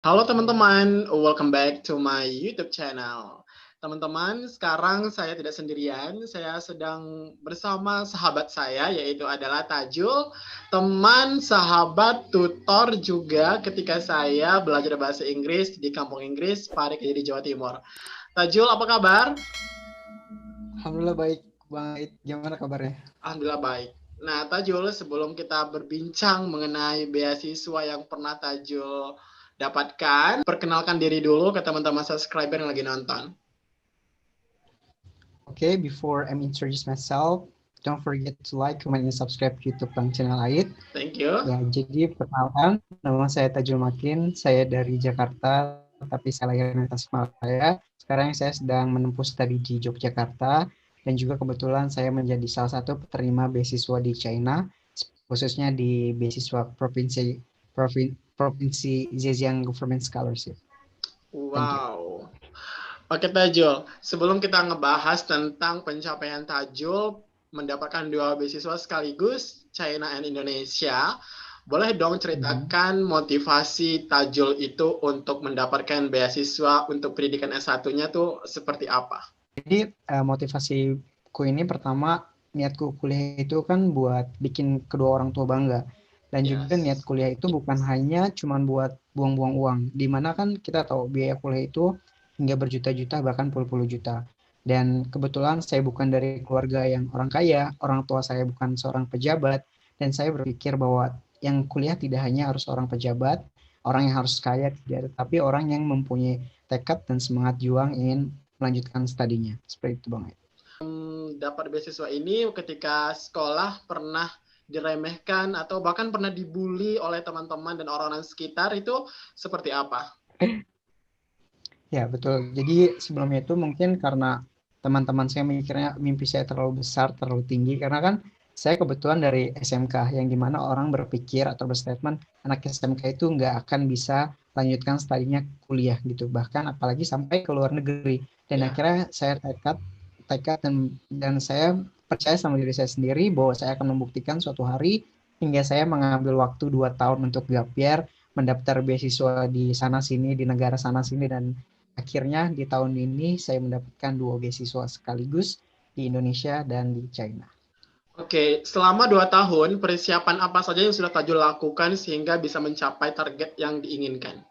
Halo teman-teman, welcome back to my YouTube channel. Teman-teman, sekarang saya tidak sendirian, saya sedang bersama sahabat saya, yaitu adalah Tajul, teman, sahabat, tutor juga ketika saya belajar bahasa Inggris di kampung Inggris, Pare Kediri, Jawa Timur. Tajul, apa kabar? Alhamdulillah baik, Bang Ait. Gimana kabarnya? Alhamdulillah baik. Nah, Tajul, sebelum kita berbincang mengenai beasiswa yang pernah Tajul dapatkan, perkenalkan diri dulu ke teman-teman subscriber yang lagi nonton. Okay, before I introduce myself, don't forget to like, comment, and subscribe YouTube Bang Channel Ait. Thank you. Ya, jadi perkenalkan, nama saya Tajul Makin, saya dari Jakarta, tapi saya lahir di Tasikmalaya. Sekarang saya sedang menempuh studi di Yogyakarta, dan juga kebetulan saya menjadi salah satu penerima beasiswa di China, khususnya di beasiswa Provinsi Zhejiang Government Scholarship. Thank you. Wow. Oke Tajul, sebelum kita ngebahas tentang pencapaian Tajul mendapatkan 2 beasiswa sekaligus, China and Indonesia, boleh dong ceritakan motivasi Tajul itu untuk mendapatkan beasiswa untuk pendidikan S1-nya tuh seperti apa? Jadi motivasiku ini pertama, niatku kuliah itu kan buat bikin kedua orang tua bangga. Dan juga niat Yes. kuliah itu bukan hanya cuma buat buang-buang uang. Dimana kan kita tahu biaya kuliah itu hingga berjuta-juta bahkan puluh-puluh juta. Dan kebetulan saya bukan dari keluarga yang orang kaya, orang tua saya bukan seorang pejabat. Dan saya berpikir bahwa yang kuliah tidak hanya harus orang pejabat, orang yang harus kaya, tidak, tapi orang yang mempunyai tekad dan semangat juang ingin melanjutkan studinya. Seperti itu Bang. Dapat beasiswa ini ketika sekolah pernah diremehkan atau bahkan pernah dibully oleh teman-teman dan orang-orang sekitar itu seperti apa? Ya betul. Jadi sebelumnya itu mungkin karena teman-teman saya mikirnya mimpi saya terlalu besar, terlalu tinggi. Karena kan saya kebetulan dari SMK yang dimana orang berpikir atau berstatement anak SMK itu nggak akan bisa lanjutkan studinya kuliah gitu. Bahkan apalagi sampai ke luar negeri. Dan Ya. akhirnya saya tekad dan saya percaya sama diri saya sendiri bahwa saya akan membuktikan suatu hari hingga saya mengambil waktu 2 tahun untuk gap year, mendaftar beasiswa di sana sini, di negara sana sini, dan akhirnya di tahun ini saya mendapatkan 2 beasiswa sekaligus di Indonesia dan di China. Oke, selama 2 tahun, persiapan apa saja yang sudah Tajul lakukan sehingga bisa mencapai target yang diinginkan?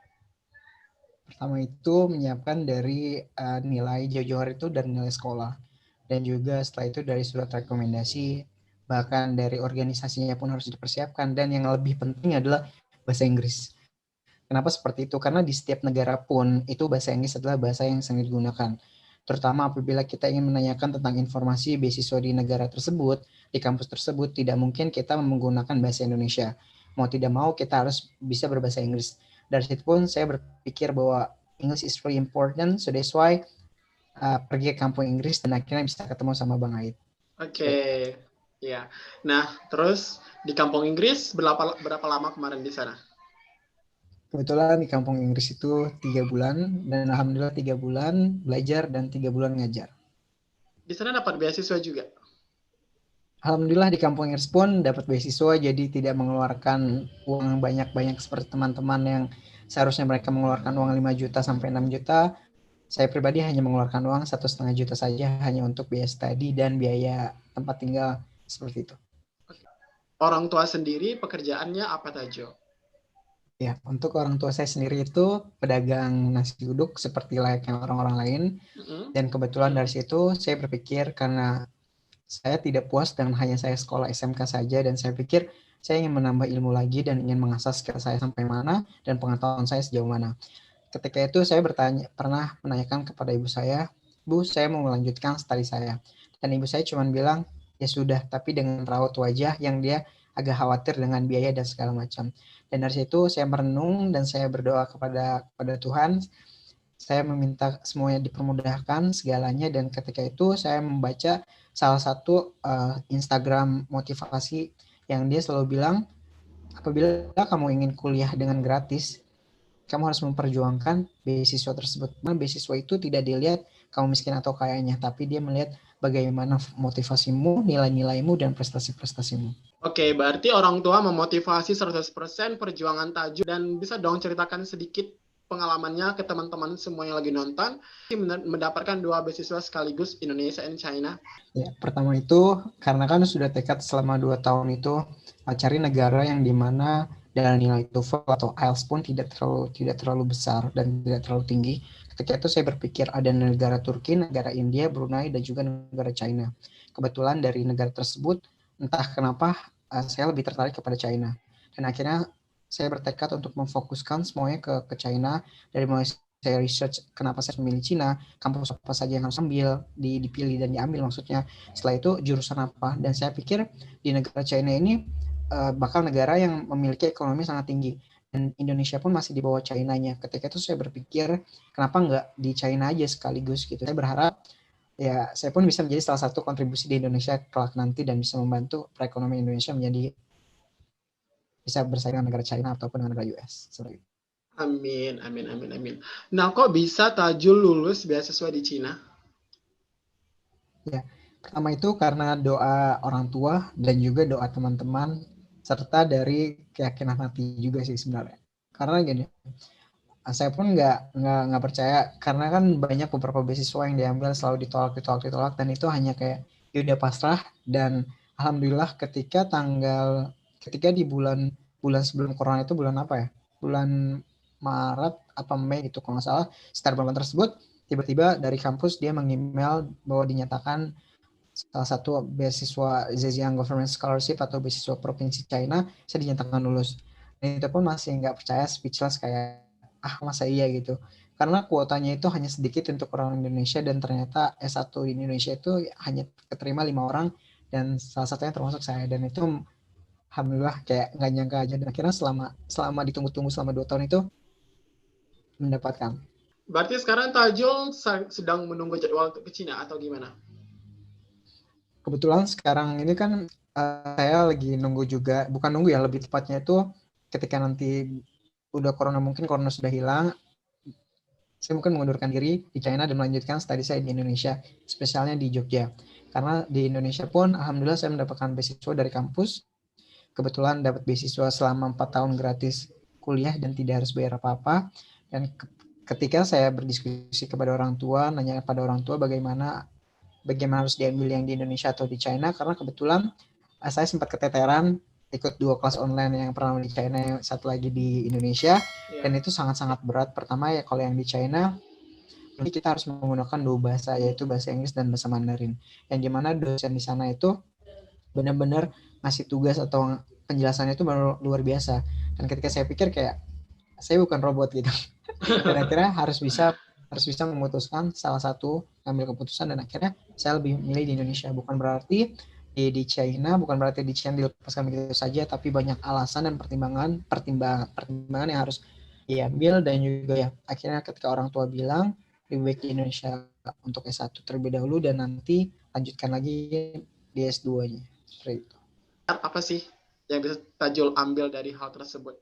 Pertama itu menyiapkan dari nilai jauh-jauh itu dari nilai sekolah. Dan juga setelah itu dari surat rekomendasi, bahkan dari organisasinya pun harus dipersiapkan. Dan yang lebih penting adalah bahasa Inggris. Kenapa seperti itu? Karena di setiap negara pun itu bahasa Inggris adalah bahasa yang sangat digunakan. Terutama apabila kita ingin menanyakan tentang informasi beasiswa di negara tersebut, di kampus tersebut, tidak mungkin kita menggunakan bahasa Indonesia. Mau tidak mau kita harus bisa berbahasa Inggris. Dari situ pun saya berpikir bahwa English is really important, so that's why pergi ke kampung Inggris dan akhirnya bisa ketemu sama Bang Ait. Oke, ya. Nah, terus di kampung Inggris berapa lama kemarin di sana? Kebetulan di kampung Inggris itu 3 bulan, dan alhamdulillah 3 bulan belajar dan 3 bulan ngajar. Di sana dapat beasiswa juga? Alhamdulillah di kampung Inggris pun dapat beasiswa, jadi tidak mengeluarkan uang banyak-banyak seperti teman-teman yang seharusnya mereka mengeluarkan uang 5 juta sampai 6 juta. Saya pribadi hanya mengeluarkan uang 1,5 juta saja hanya untuk biaya studi dan biaya tempat tinggal seperti itu. Orang tua sendiri pekerjaannya apa Tajo? Ya, untuk orang tua saya sendiri itu pedagang nasi uduk seperti layaknya orang-orang lain. Dan kebetulan dari situ saya berpikir karena saya tidak puas dengan hanya saya sekolah SMK saja, dan saya pikir saya ingin menambah ilmu lagi dan ingin mengasah skill saya sampai mana dan pengetahuan saya sejauh mana. Ketika itu saya pernah menanyakan kepada ibu saya, "Bu, saya mau melanjutkan studi saya." Dan ibu saya cuma bilang, "Ya sudah," tapi dengan raut wajah yang dia agak khawatir dengan biaya dan segala macam. Dan dari situ saya merenung dan saya berdoa kepada Tuhan. Saya meminta semuanya dipermudahkan segalanya, dan ketika itu saya membaca salah satu Instagram motivasi yang dia selalu bilang, apabila kamu ingin kuliah dengan gratis, kamu harus memperjuangkan beasiswa tersebut. Karena beasiswa itu tidak dilihat kamu miskin atau kayanya, tapi dia melihat bagaimana motivasimu, nilai-nilaimu, dan prestasi-prestasimu. Oke, berarti orang tua memotivasi 100% perjuangan Tajo dan bisa dong ceritakan sedikit pengalamannya ke teman-teman semua yang lagi nonton mendapatkan 2 beasiswa sekaligus Indonesia and China? Ya, pertama itu karena kan sudah tekad selama 2 tahun itu cari negara yang dimana dan nilai TOEFL atau IELTS pun tidak terlalu besar dan tidak terlalu tinggi. Ketika itu saya berpikir ada negara Turki, negara India, Brunei, dan juga negara China. Kebetulan dari negara tersebut entah kenapa saya lebih tertarik kepada China. Dan akhirnya saya bertekad untuk memfokuskan semuanya ke China. Dari mulai saya research kenapa saya memilih China, kampus apa saja yang harus ambil, dipilih dan diambil maksudnya. Setelah itu jurusan apa, dan saya pikir di negara China ini bakal negara yang memiliki ekonomi sangat tinggi. Dan Indonesia pun masih di bawah China-nya. Ketika itu saya berpikir, kenapa nggak di China aja sekaligus gitu. Saya berharap ya saya pun bisa menjadi salah satu kontribusi di Indonesia kelak nanti dan bisa membantu perekonomian Indonesia menjadi bisa bersaing dengan negara China ataupun dengan negara US. Seperti itu. Amin, amin, amin, amin. Nah, kok bisa Tajul lulus beasiswa di Cina? Ya, pertama itu karena doa orang tua dan juga doa teman-teman serta dari keyakinan hati juga sih sebenarnya. Karena gini, saya pun nggak percaya karena kan banyak beberapa beasiswa yang diambil selalu ditolak dan itu hanya kayak ya udah pasrah. Dan alhamdulillah ketika di bulan sebelum corona itu bulan apa ya, bulan Maret apa Mei itu kalau nggak salah, sekitar bulan tersebut tiba-tiba dari kampus dia mengemail bahwa dinyatakan salah satu beasiswa Zhejiang Government Scholarship atau beasiswa provinsi China saya dinyatakan lulus. Dan itu pun masih nggak percaya, speechless kayak masa iya gitu, karena kuotanya itu hanya sedikit untuk orang Indonesia dan ternyata S1 di Indonesia itu hanya keterima 5 orang dan salah satunya termasuk saya. Dan itu alhamdulillah kayak nggak nyangka aja, dan akhirnya selama ditunggu-tunggu selama 2 tahun itu mendapatkan. Berarti sekarang Tajul sedang menunggu jadwal untuk ke Cina atau gimana? Kebetulan sekarang ini kan saya lagi nunggu juga, bukan nunggu ya, lebih tepatnya itu ketika nanti udah mungkin corona sudah hilang, saya mungkin mengundurkan diri di China dan melanjutkan studi saya di Indonesia, spesialnya di Jogja. Karena di Indonesia pun alhamdulillah saya mendapatkan beasiswa dari kampus. Kebetulan dapat beasiswa selama 4 tahun gratis kuliah dan tidak harus bayar apa-apa. Dan ketika saya berdiskusi kepada orang tua, nanya pada orang tua bagaimana harus diambil yang di Indonesia atau di China, karena kebetulan saya sempat keteteran ikut 2 kelas online, yang pertama di China, yang satu lagi di Indonesia, dan itu sangat-sangat berat. Pertama ya kalau yang di China kita harus menggunakan 2 bahasa, yaitu bahasa Inggris dan bahasa Mandarin, yang dimana dosen di sana itu benar-benar ngasih tugas atau penjelasannya itu luar biasa. Dan ketika saya pikir kayak saya bukan robot gitu, dan akhirnya harus bisa memutuskan salah satu, ambil keputusan, dan akhirnya saya lebih milih di Indonesia. Bukan berarti di China, bukan berarti di China dilepaskan begitu saja, tapi banyak alasan dan pertimbangan yang harus diambil. Dan juga ya akhirnya ketika orang tua bilang lebih baik di Indonesia untuk S1 terlebih dahulu dan nanti lanjutkan lagi di S2-nya. Seperti itu. Apa sih yang bisa Tajul ambil dari hal tersebut?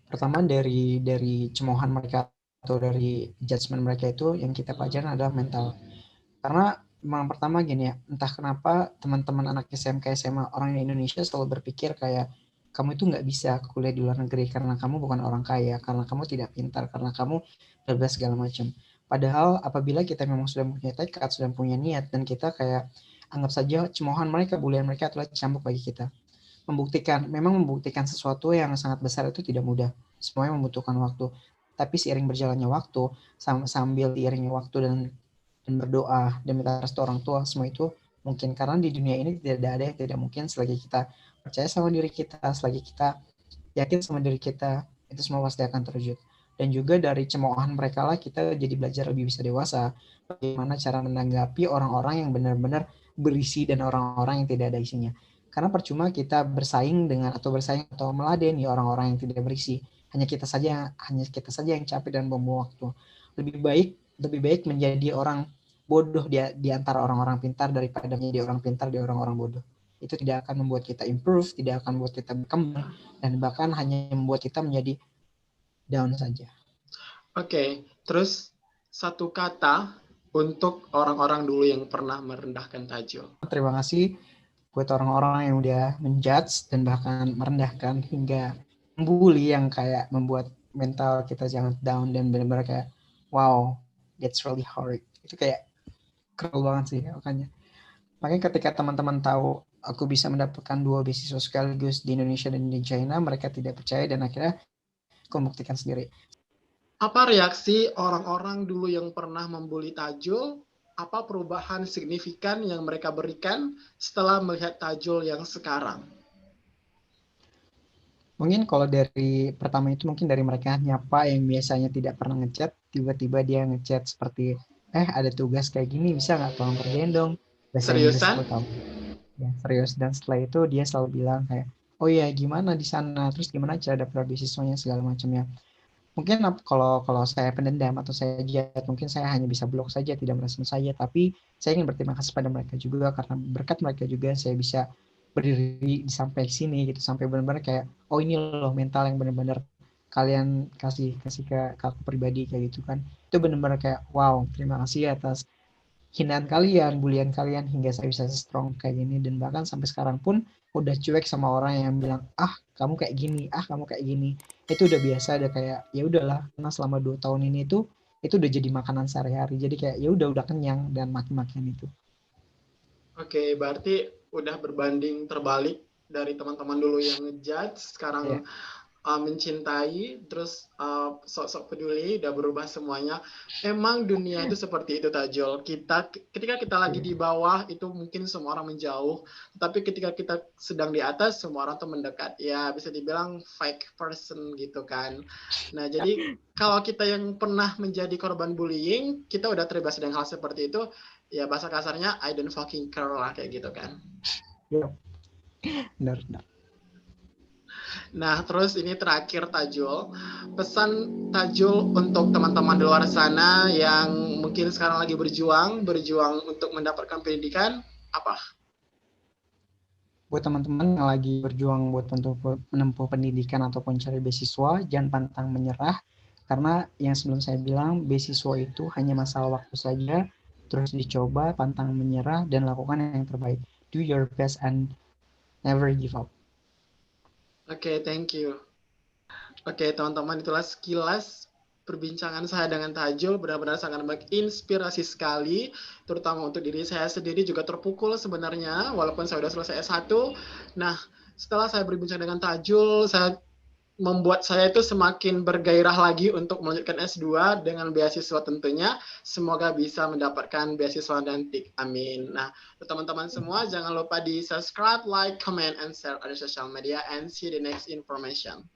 Pertama dari cemoohan mereka atau dari judgement mereka itu yang kita pelajarin adalah mental. Karena memang pertama gini ya, entah kenapa teman-teman anak SMK SMA orang di Indonesia selalu berpikir kayak kamu itu nggak bisa kuliah di luar negeri karena kamu bukan orang kaya, karena kamu tidak pintar, karena kamu bla segala macam. Padahal apabila kita memang sudah punya tekad, sudah punya niat, dan kita kayak anggap saja cemoohan mereka, bulian mereka adalah cambuk bagi kita. Membuktikan sesuatu yang sangat besar itu tidak mudah. Semuanya membutuhkan waktu. Tapi seiring berjalannya waktu, sambil diiringi waktu dan berdoa dan minta restu orang tua, semua itu mungkin. Karena di dunia ini tidak ada yang tidak mungkin selagi kita percaya sama diri kita, selagi kita yakin sama diri kita, itu semua pasti akan terwujud. Dan juga dari cemoohan mereka lah kita jadi belajar lebih bisa dewasa, bagaimana cara menanggapi orang-orang yang benar-benar berisi dan orang-orang yang tidak ada isinya. Karena percuma kita bersaing atau meladeni orang-orang yang tidak berisi. Hanya kita saja yang capek dan buang waktu. Lebih baik menjadi orang bodoh di antara orang-orang pintar daripada menjadi orang pintar di orang-orang bodoh. Itu tidak akan membuat kita improve, tidak akan membuat kita berkembang, dan bahkan hanya membuat kita menjadi down saja. Oke, terus satu kata untuk orang-orang dulu yang pernah merendahkan Tajul. Terima kasih buat orang-orang yang udah menjudge dan bahkan merendahkan hingga membuli, yang kayak membuat mental kita jangan down dan benar-benar kayak wow, that's really hard. Itu kayak keren banget sih makanya ketika teman-teman tahu aku bisa mendapatkan 2 beasiswa sekaligus di Indonesia dan di China, mereka tidak percaya dan akhirnya aku membuktikan sendiri. Apa reaksi orang-orang dulu yang pernah membuli Tajul? Apa perubahan signifikan yang mereka berikan setelah melihat Tajul yang sekarang? Mungkin kalau dari pertama itu mungkin dari mereka nyapa yang biasanya tidak pernah ngechat, tiba-tiba dia ngechat seperti, ada tugas kayak gini, bisa nggak tolong kerjain dong? Bahasa Inggris Seriusan? aku tahu. Ya, serius. Dan setelah itu dia selalu bilang kayak, oh ya gimana di sana, terus gimana cara daftar beasiswanya segala macamnya. Mungkin kalau saya pendendam atau saya jahat, mungkin saya hanya bisa blok saja, tidak merespon saja. Tapi saya ingin berterima kasih pada mereka juga karena berkat mereka juga saya bisa berdiri sampai sini gitu, sampai benar-benar kayak oh ini loh mental yang benar-benar kalian kasih ke aku pribadi kayak gitu kan. Itu benar-benar kayak wow, terima kasih atas hinaan kalian, bulian kalian hingga saya bisa strong kayak gini dan bahkan sampai sekarang pun udah cuek sama orang yang bilang kamu kayak gini, kamu kayak gini. Itu udah biasa, udah kayak ya udahlah karena selama 2 tahun ini itu udah jadi makanan sehari-hari. Jadi kayak ya udah kenyang dan makin-makin itu. Oke, berarti udah berbanding terbalik dari teman-teman dulu yang ngejudge, sekarang mencintai, terus sok-sok peduli, udah berubah semuanya. Emang dunia itu seperti itu, Tajul. Ketika kita lagi di bawah, itu mungkin semua orang menjauh. Tapi ketika kita sedang di atas, semua orang tuh mendekat. Ya, bisa dibilang fake person gitu kan. Nah, jadi kalau kita yang pernah menjadi korban bullying, kita udah terbiasa dengan hal seperti itu, ya bahasa kasarnya, I don't fucking care lah, kayak gitu kan. Benar. Nah, terus ini terakhir Tajul. Pesan Tajul untuk teman-teman di luar sana yang mungkin sekarang lagi berjuang untuk mendapatkan pendidikan, apa? Buat teman-teman yang lagi berjuang buat menempuh pendidikan ataupun cari beasiswa, jangan pantang menyerah. Karena yang sebelum saya bilang, beasiswa itu hanya masalah waktu saja. Terus dicoba, pantang menyerah, dan lakukan yang terbaik. Do your best and never give up. Oke, thank you. Oke, teman-teman, itulah sekilas perbincangan saya dengan Tajul. Benar-benar sangat menginspirasi sekali, terutama untuk diri saya sendiri juga terpukul sebenarnya, walaupun saya sudah selesai S1. Nah, setelah saya berbincang dengan Tajul, membuat saya itu semakin bergairah lagi untuk melanjutkan S2 dengan beasiswa tentunya. Semoga bisa mendapatkan beasiswa nanti. Amin. Nah, teman-teman semua jangan lupa di subscribe, like, comment, and share on social media and see the next information.